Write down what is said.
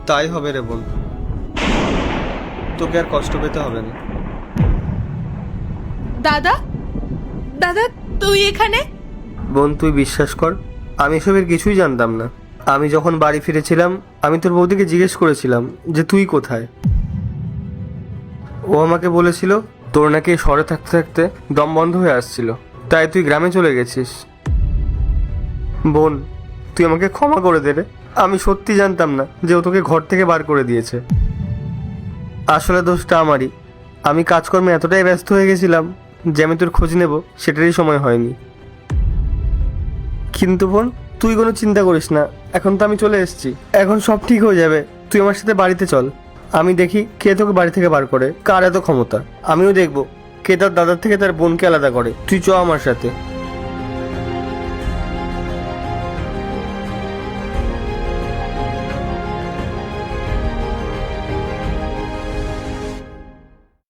তাই হবে রে বোন, তোকে আর কষ্ট পেতে হবে না। দাদা, দাদা তুই এখানে? বোন তুই বিশ্বাস কর, আমি এসবের কিছুই জানতাম না। আমি যখন বাড়ি ফিরেছিলাম আমি তোর বৌদিকে জিজ্ঞেস করেছিলাম যে তুই কোথায়। ও আমাকে বলেছিল তোর নাকি শহরে থাকতে থাকতে দম বন্ধ হয়ে আসছিল, তাই তুই গ্রামে চলে গেছিস। বোন তুই আমাকে ক্ষমা করে দে রে, আমি সত্যি জানতাম না যে ও তোকে ঘর থেকে বার করে দিয়েছে। আসলে দোষটা আমারই, আমি কাজকর্মে এতটাই ব্যস্ত হয়ে গেছিলাম যে আমি তোর খোঁজ নেব সেটারই সময় হয়নি। কিন্তু বোন তুই কোনো চিন্তা করিস না, এখন তো আমি চলে এসেছি, এখন সব ঠিক হয়ে যাবে। তুই আমার সাথে বাড়িতে চল, আমি দেখি কে তোকে বাড়ি থেকে বার করে, কার এত ক্ষমতা। আমিও দেখবো কে তার দাদার থেকে তার বোনকে আলাদা করে। তুই চ আমার সাথে।